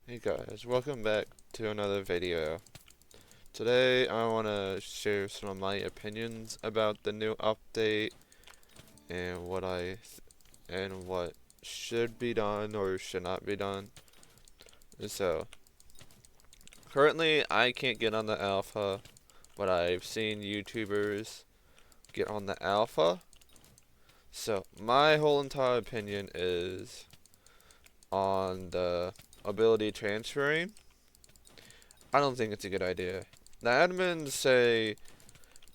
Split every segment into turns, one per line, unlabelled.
Hey guys, welcome back to another video. Today I want to share some of my opinions about the new update and what should be done or should not be done. So, currently I can't get on the alpha, but I've seen YouTubers get on the alpha. So, my whole entire opinion is on the ability transferring. I don't think it's a good idea. The admins say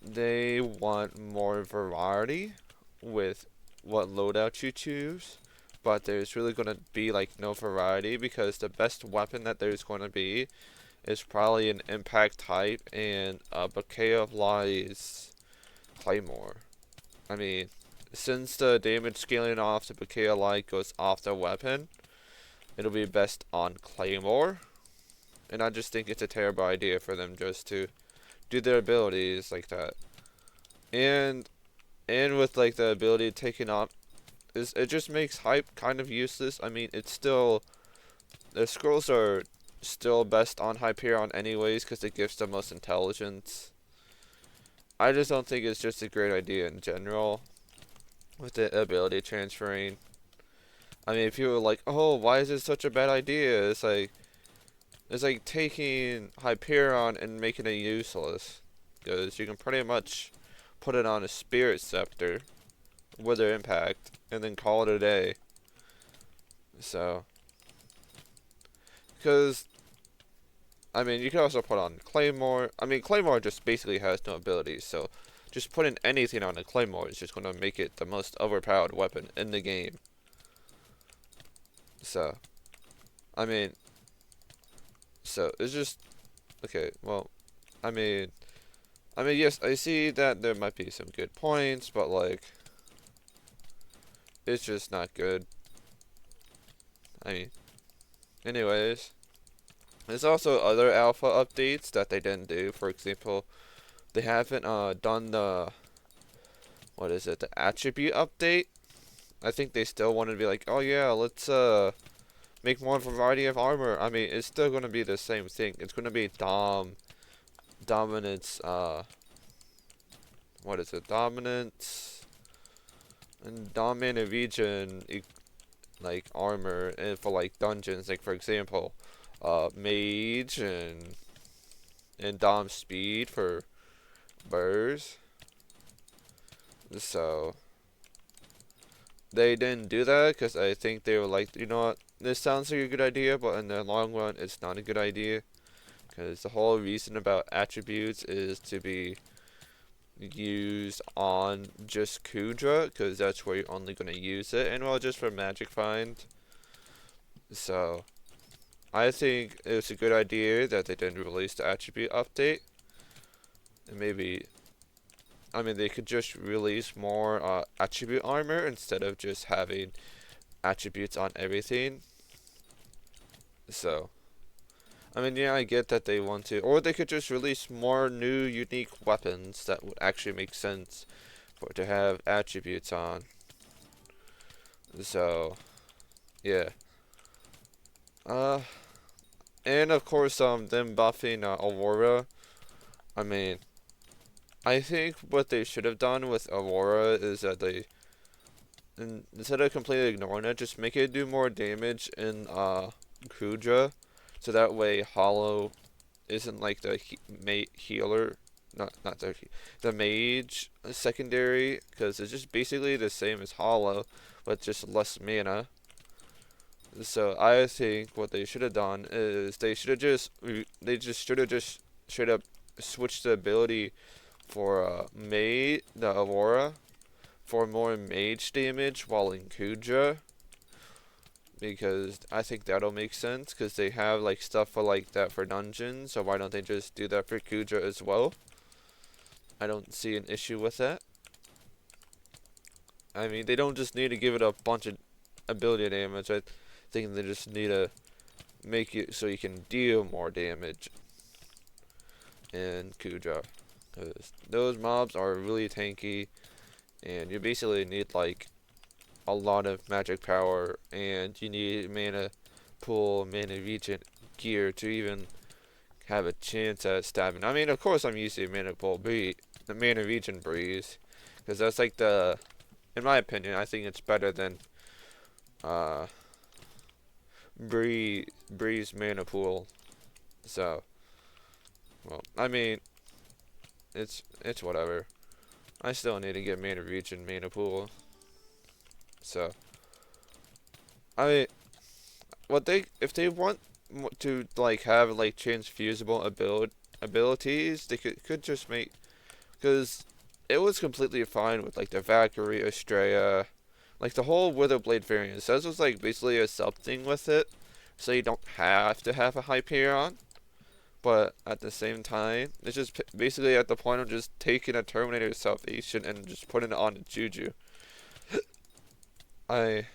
they want more variety with what loadout you choose, but there's really going to be like no variety because the best weapon that there's going to be is probably an impact type and a bouquet of lies claymore. I mean, since the damage scaling off the bouquet of light goes off the weapon, it'll be best on claymore, and I just think it's a terrible idea for them just to do their abilities like that. And with like the ability taken off, is it just makes hype kind of useless. I mean, it's still the scrolls are still best on Hyperion anyways because it gives the most intelligence. I just don't think it's just a great idea in general with the ability transferring. I mean, if you were like, oh, why is this such a bad idea? It's like taking Hyperion and making it useless because you can pretty much put it on a Spirit Scepter Wither Impact and then call it a day. So, because I mean, you can also put on Claymore. I mean, Claymore just basically has no abilities, so just putting anything on a Claymore is just going to make it the most overpowered weapon in the game. So, I mean, so it's just okay. Well, I mean, yes, I see that there might be some good points, but like, it's just not good. I mean, anyways, there's also other alpha updates that they didn't do. For example, they haven't done the what is it, the attribute update. I think they still want to be like, oh yeah, let's make more variety of armor. I mean, it's still gonna be the same thing. It's gonna be dominance. What is it? Dominance and dominant region like armor and for like dungeons. Like for example, mage and dom speed for burrs. So they didn't do that because I think they were like, you know what, this sounds like a good idea, but in the long run, it's not a good idea. Because the whole reason about attributes is to be used on just Kudra, because that's where you're only going to use it, and well, just for Magic Find. So, I think it's a good idea that they didn't release the attribute update. And maybe, I mean, they could just release more attribute armor instead of just having attributes on everything. So, I mean, yeah, I get that they want to, or they could just release more new, unique weapons that would actually make sense for to have attributes on. So, yeah. Uh, and of course, them buffing Aurora. I mean, I think what they should have done with Aurora is that instead of completely ignoring it, just make it do more damage in Kudra, so that way Hollow isn't like the healer, not the mage secondary, because it's just basically the same as Hollow, but just less mana. So I think what they should have done is they just should have just straight up switched the ability for the Aurora for more mage damage while in Kudra, because I think that'll make sense because they have like stuff for like that for dungeons, so why don't they just do that for Kudra as well? I don't see an issue with that. I mean, they don't just need to give it a bunch of ability damage. I think they just need to make it so you can deal more damage in Kudra. Because those mobs are really tanky, and you basically need like a lot of magic power, and you need mana pool, mana regen gear to even have a chance at stabbing. I mean, of course, I'm using Mana Pool Breeze, the Mana Region Breeze, because that's like in my opinion, I think it's better than uh, Breeze Mana Pool. So, well, I mean, it's whatever. I still need to get Mana Region Mana Pool. So, I mean, if they want to like have like transfusible abilities, they could just make, because it was completely fine with like the Valkyrie, Estrella, like the whole Witherblade variant. So this was like basically a something with it, so you don't have to have a Hyperion. But at the same time, it's just basically at the point of just taking a Terminator Salvation and just putting it on a Juju. I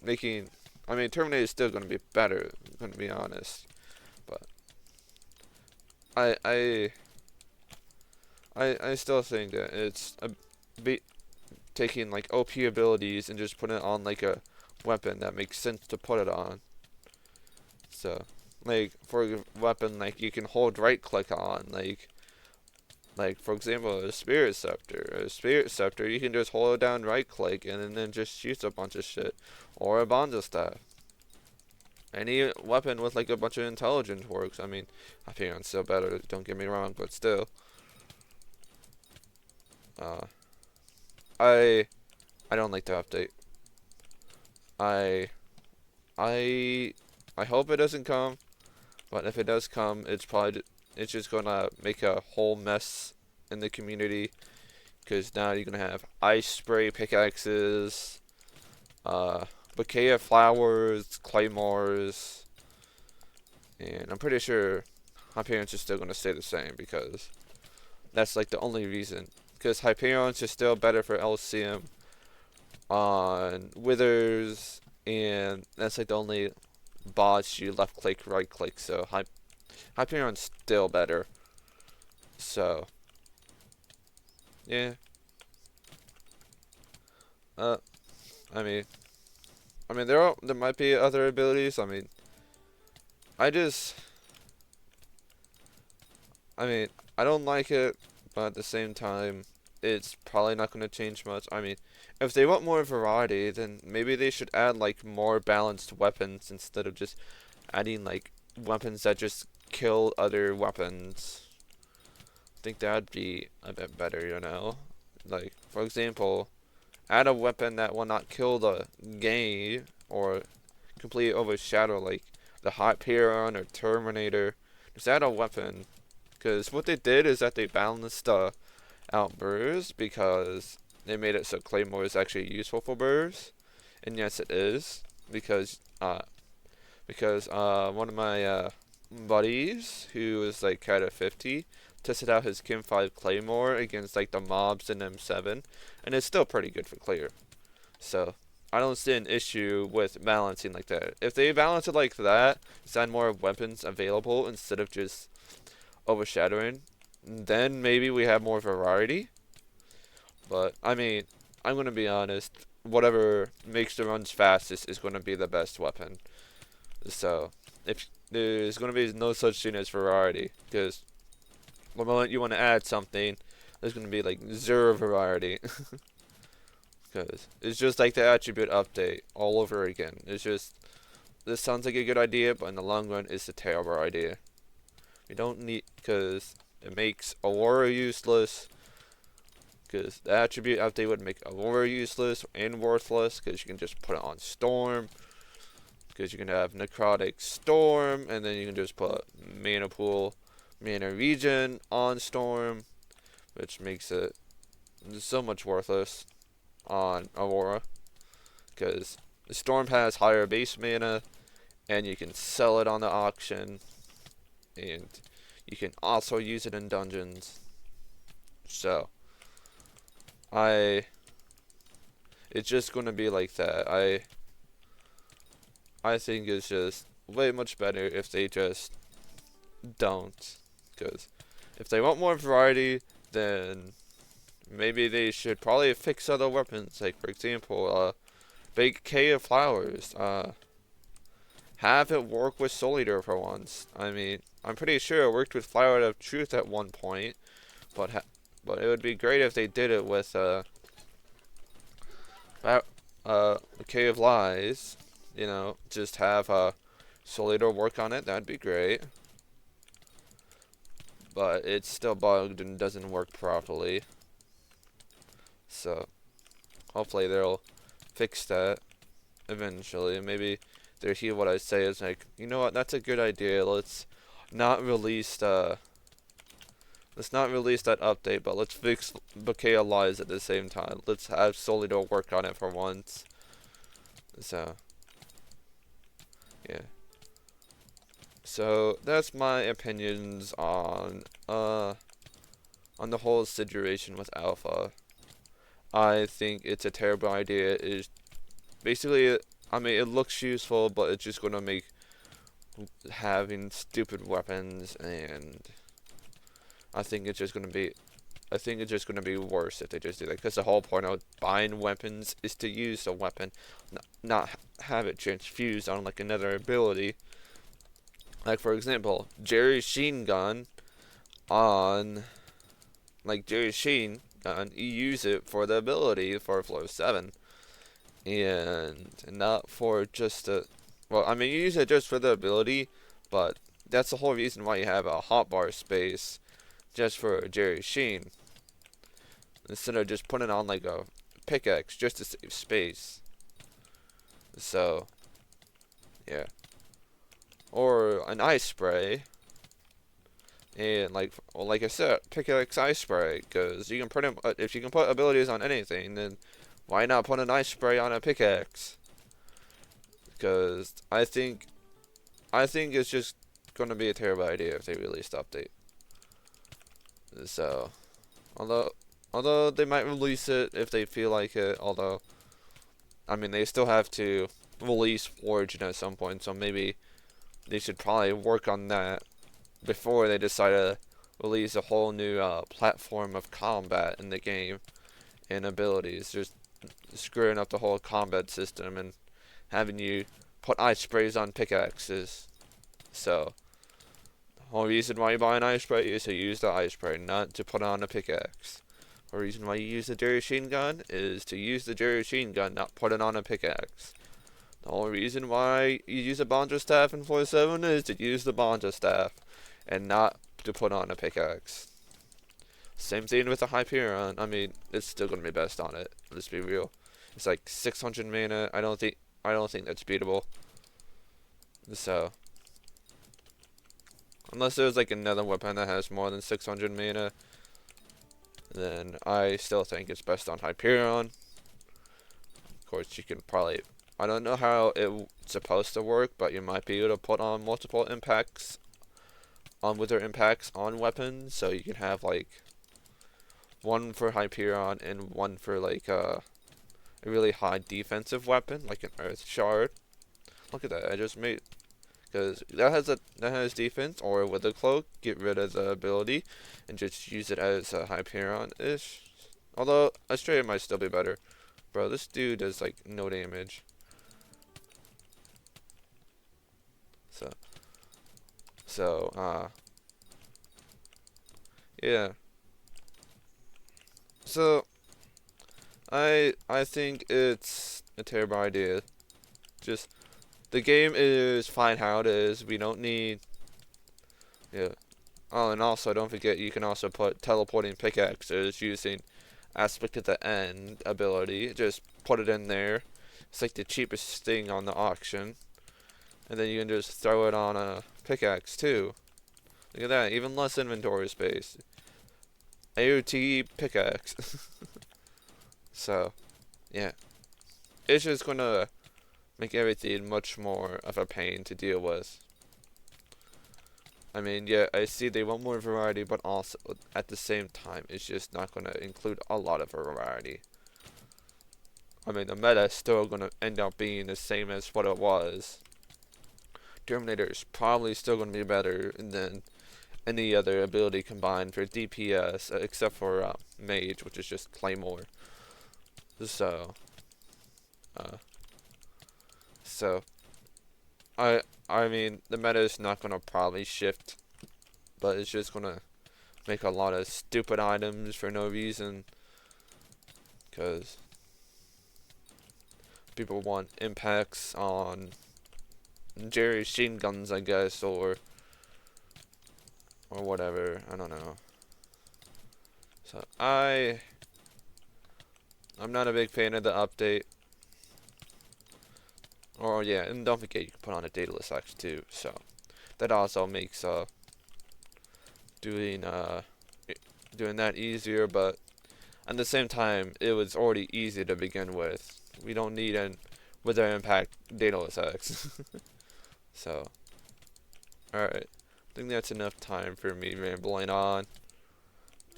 making, I mean, Terminator is still gonna be better. I'm gonna be honest, but I I I still think that it's taking like OP abilities and just putting it on like a weapon that makes sense to put it on. So, like for a weapon, like you can hold right click on, like for example, a Spirit Scepter. A Spirit Scepter, you can just hold it down right click and then just shoots a bunch of shit. Or a Bonza Staff. Any weapon with like a bunch of intelligence works. I mean, Hyperion's still better, don't get me wrong, but still. Uh, I don't like the update. I I I hope it doesn't come, but if it does come, it's just gonna make a whole mess in the community, because now you're gonna have ice spray pickaxes, bouquet of flowers, claymores, and I'm pretty sure Hyperion's is still gonna stay the same, because that's like the only reason. Because Hyperion's is still better for LCM on Withers, and that's like the only bots you left click, right click, so Hyperion's still better. So, yeah. Uh, I mean, there might be other abilities. I mean, I just, I mean, I don't like it, but at the same time, it's probably not going to change much. I mean, if they want more variety, then maybe they should add like more balanced weapons instead of just adding like weapons that just kill other weapons. I think that'd be a bit better, you know? Like, for example, add a weapon that will not kill the game or completely overshadow like the Hyperion or Terminator. Just add a weapon. Because what they did is that they balanced out burrs, because they made it so Claymore is actually useful for burrs. And yes, it is. Because one of my buddies, who is like kind of 50, tested out his Kim 5 Claymore against like the mobs in M7, and it's still pretty good for clear. So I don't see an issue with balancing like that. If they balance it like that, send more weapons available instead of just overshadowing, then maybe we have more variety. But I mean, I'm gonna be honest. Whatever makes the runs fastest is gonna be the best weapon. So if there's gonna be no such thing as variety, because the moment you want to add something, there's gonna be like zero variety. Because it's just like the attribute update all over again. It's just, this sounds like a good idea, but in the long run, it's a terrible idea. We don't need, because it makes Aurora useless. Because the attribute update would make Aurora useless and worthless, because you can just put it on Storm. Because you can have Necrotic Storm, and then you can just put Mana Pool, Mana Region on Storm, which makes it so much worthless on Aurora, because the Storm has higher base mana, and you can sell it on the auction, and you can also use it in dungeons. So it's just gonna be like that. I think it's just way much better if they just don't, because if they want more variety, then maybe they should probably fix other weapons. Like for example, bouquet of flowers. have it work with Soul Eater for once. I mean, I'm pretty sure it worked with Flower of Truth at one point, but but it would be great if they did it with Cave of Lies. You know, just have Soul Eater work on it. That'd be great. But it's still bugged and doesn't work properly. So hopefully they'll fix that eventually. Maybe they'll hear what I say is like, you know what, that's a good idea. Let's not release that update, but let's fix Bouquet of Lies at the same time. Let's have Soul Eater work on it for once. So yeah. So that's my opinions on the whole situation with Alpha. I think it's a terrible idea. It's basically, I mean, it looks useful, but it's just gonna make having stupid weapons, and I think it's just gonna be worse if they just do that. Because the whole point of buying weapons is to use the weapon, not have it transfused on like another ability. Like for example, Jerry's Sheen gun on, like Jerry's Sheen gun, you use it for the ability for flow 7, and not for just the. Well, I mean, you use it just for the ability, but that's the whole reason why you have a hotbar space just for Jerry Sheen, instead of just putting on like a pickaxe just to save space. So, yeah. Or an ice spray. And like I said, pickaxe ice spray, because you can put if you can put abilities on anything, then why not put an ice spray on a pickaxe? Because I think it's just gonna be a terrible idea if they release the update. So, although they might release it if they feel like it, although I mean they still have to release Origin at some point, so maybe they should probably work on that before they decide to release a whole new platform of combat in the game and abilities, just screwing up the whole combat system and having you put ice sprays on pickaxes. So the whole reason why you buy an ice spray is to use the ice spray, not to put on a pickaxe. The reason why you use the Jerry Sheen gun is to use the Jerry Sheen gun, not put it on a pickaxe. The only reason why you use a Bonja staff in 47 is to use the Bonja staff, and not to put on a pickaxe. Same thing with the Hyperion. I mean, it's still gonna be best on it. Let's be real. It's like 600 mana. I don't think that's beatable. So, unless there's like another weapon that has more than 600 mana, then I still think it's best on Hyperion. Of course, you can probably. I don't know how it's supposed to work, but you might be able to put on multiple impacts on wither impacts on weapons, so you can have like one for Hyperion and one for like a really high defensive weapon, like an Earth Shard. Look at that! I just made, because that has defense, or with a cloak, get rid of the ability and just use it as a Hyperion-ish. Although Astrea might still be better. Bro, this dude does like no damage. Yeah. So, I think it's a terrible idea. Just, the game is fine how it is. We don't need, yeah. Oh, and also, don't forget, you can also put teleporting pickaxes using Aspect at the End ability. Just put it in there. It's like the cheapest thing on the auction. And then you can just throw it on a pickaxe too. Look at that, even less inventory space. AOT pickaxe. So, yeah. It's just gonna make everything much more of a pain to deal with. I mean, yeah, I see they want more variety, but also, at the same time, it's just not gonna include a lot of variety. I mean, the meta is still gonna end up being the same as what it was. Terminator is probably still going to be better than any other ability combined for DPS, except for Mage, which is just Claymore. So, I mean, the meta is not gonna probably shift, but it's just gonna make a lot of stupid items for no reason, because people want impacts on Jerry's machine guns, I guess, or whatever. I don't know. So I'm not a big fan of the update. Or yeah, and don't forget you can put on a Daedalus X too. So that also makes doing doing that easier, but at the same time it was already easy to begin with. We don't need an Wither Impact Daedalus X. So alright. I think that's enough time for me rambling on.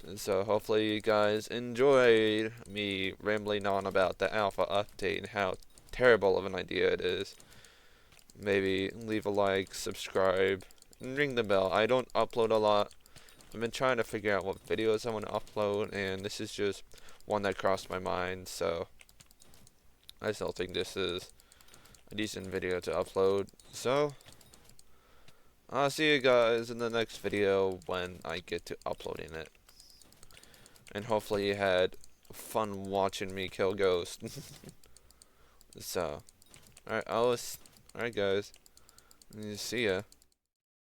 And so hopefully you guys enjoyed me rambling on about the alpha update and how terrible of an idea it is. Maybe leave a like, subscribe, and ring the bell. I don't upload a lot. I've been trying to figure out what videos I want to upload, and this is just one that crossed my mind, so I still think this is a decent video to upload. So I'll see you guys in the next video when I get to uploading it. And hopefully you had fun watching me kill Ghost. So, alright guys. See ya.